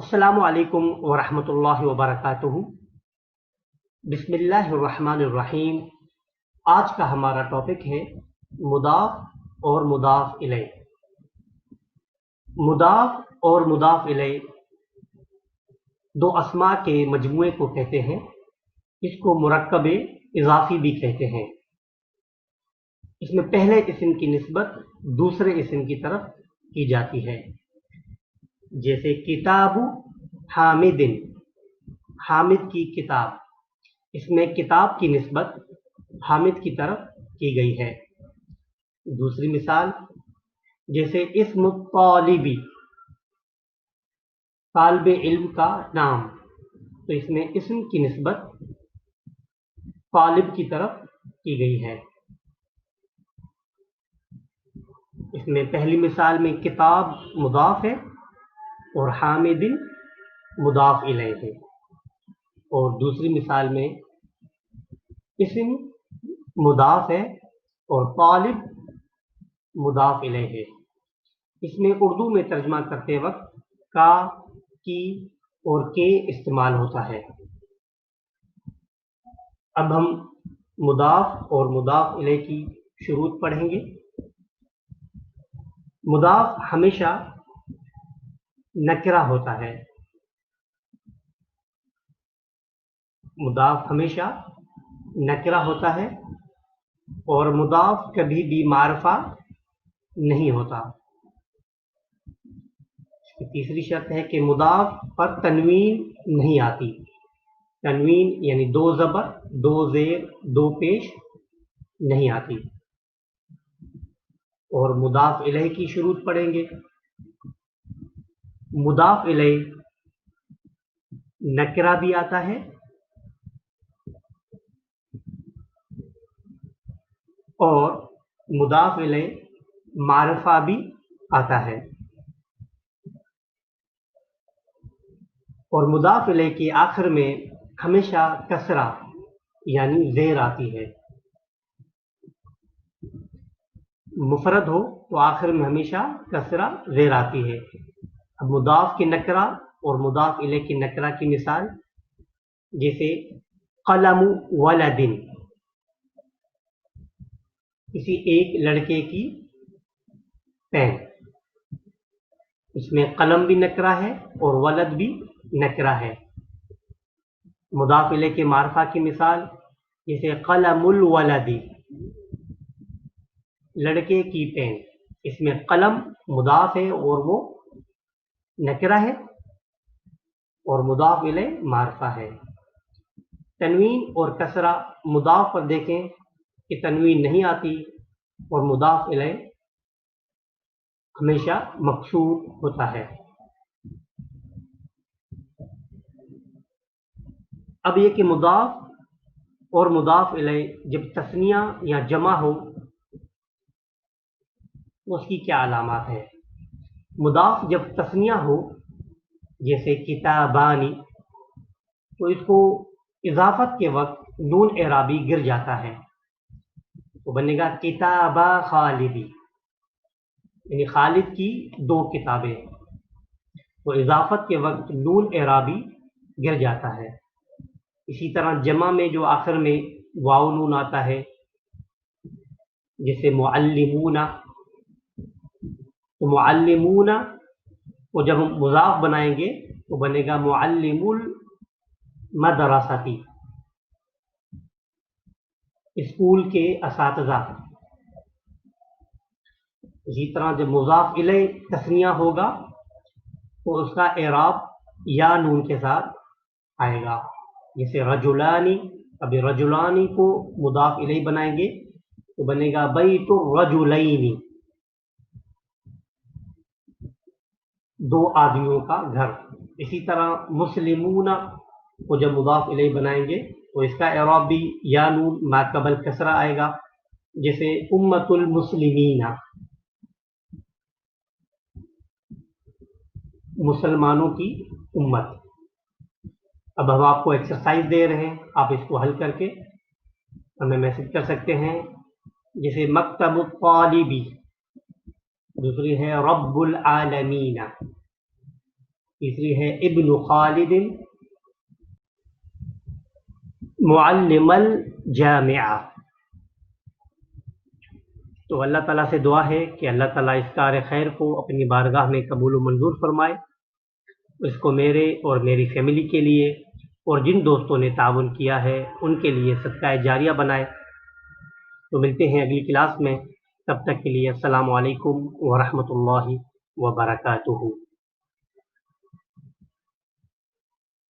अस्सलामु अलैकुम वरहमतुल्लाहि वबरकातुहू। बिस्मिल्लाहिर्रहमानिर्रहीम। आज का हमारा टॉपिक है मुदाफ और मुदाफ इलैह। मुदाफ और मुदाफ इलैह दो अस्मा के मजमूए को कहते हैं। इसको मुरक्कब इजाफी भी कहते हैं। इसमें पहले इस्म की निस्बत दूसरे इस्म की तरफ की जाती है। जैसे किताबु हामिदिन, हामिद की किताब, इसमें किताब की निस्बत हामिद की तरफ की गई है। दूसरी मिसाल जैसे इस्म तालिबी, तालिब इल्म का नाम, तो इसमें इस्म की निस्बत तालिब की तरफ की गई है। इसमें पहली मिसाल में किताब मुदाफ है और हामिदिन मुदाफ इलैह है, और दूसरी मिसाल में इस्म मुदाफ है और तालिब मुदाफ इलैह है। इसमें उर्दू में तर्जमा करते वक्त का, की और के इस्तेमाल होता है। अब हम मुदाफ और मुदाफ इलैह की शुरूत पढ़ेंगे। मुदाफ हमेशा नकरा होता है। मुदाफ हमेशा नकरा होता है और मुदाफ कभी भी मारफा नहीं होता। तीसरी शर्त है कि मुदाफ पर तनवीन नहीं आती। तनवीन यानी दो ज़बर, दो ज़ेर, दो पेश नहीं आती। और मुदाफ इलैह की शुरूत पढ़ेंगे। मुदाफ इलैह नकरा भी आता है और मुदाफ इलैह मारफा भी आता है। और मुदाफ इलैह के आखिर में हमेशा कसरा यानी ज़ेर आती है। मुफरद हो तो आखिर में हमेशा कसरा ज़ेर आती है। अब मुदाफ की नकरा और मुदाफ इलैह की नकरा की मिसाल जैसे कलमु वलदिन, किसी एक लड़के की पेन, इसमें कलम भी नकरा है और वलद भी नकरा है। मुदाफ इलैह के मारफा की मिसाल जैसे कलमुल वलदी, लड़के की पेन, इसमें कलम मुदाफ है और वो नकरा है और मुदाफ इलैह मारफा है। तनवीन और कसरा मुदाफ पर देखें कि तनवीन नहीं आती और मुदाफ इलैह हमेशा मकसूर होता है। अब ये कि मुदाफ और मुदाफ इलैह जब तस्निया या जमा हो तो उसकी क्या अलामात है। मुदाफ जब तस्निया हो जैसे किताबानी, तो इसको इजाफत के वक्त नून एराबी गिर जाता है, तो बनेगा किताबा खालिदी, यानी खालिद की दो किताबें। तो इजाफत के वक्त नून एराबी गिर जाता है। इसी तरह जमा में जो आखिर में वाव नून आता है जैसे मुअल्लिमूना, तो मुअल्लिमूना को जब हम मुज़ाफ बनाएंगे तो बनेगा मुअल्लिमुल मदरसती, स्कूल के असातिज़ा। इसी तरह जब मुज़ाफ इलैह तस्निया होगा तो उसका एराब या नून के साथ आएगा, जैसे रजुलानी। अभी रजुलानी को मुज़ाफ इलैह बनाएंगे तो बनेगा बैतुर रजुलैनी, दो आदमियों का घर। इसी तरह मुस्लिमूना को जब मुज़ाफ इलैह बनाएंगे तो इसका एराब भी या नून माकबल कसरा आएगा, जैसे उम्मतुल मुस्लिमीना, मुसलमानों की उम्मत। अब हम आपको एक्सरसाइज दे रहे हैं, आप इसको हल करके हमें मैसेज कर सकते हैं। जैसे मकतबुत तालिबी, दूसरी है रब्बुल आलमीना, تیسری ہے ابن خالد معلم الجامعہ. تو اللہ تعالیٰ سے دعا ہے کہ اللہ تعالیٰ اس کار خیر کو اپنی بارگاہ میں قبول و منظور فرمائے، اس کو میرے اور میری فیملی کے لیے اور جن دوستوں نے تعاون کیا ہے ان کے لیے صدقہ جاریہ بنائے. تو ملتے ہیں اگلی کلاس میں، تب تک کے لیے السلام علیکم ورحمۃ اللہ وبرکاتہ.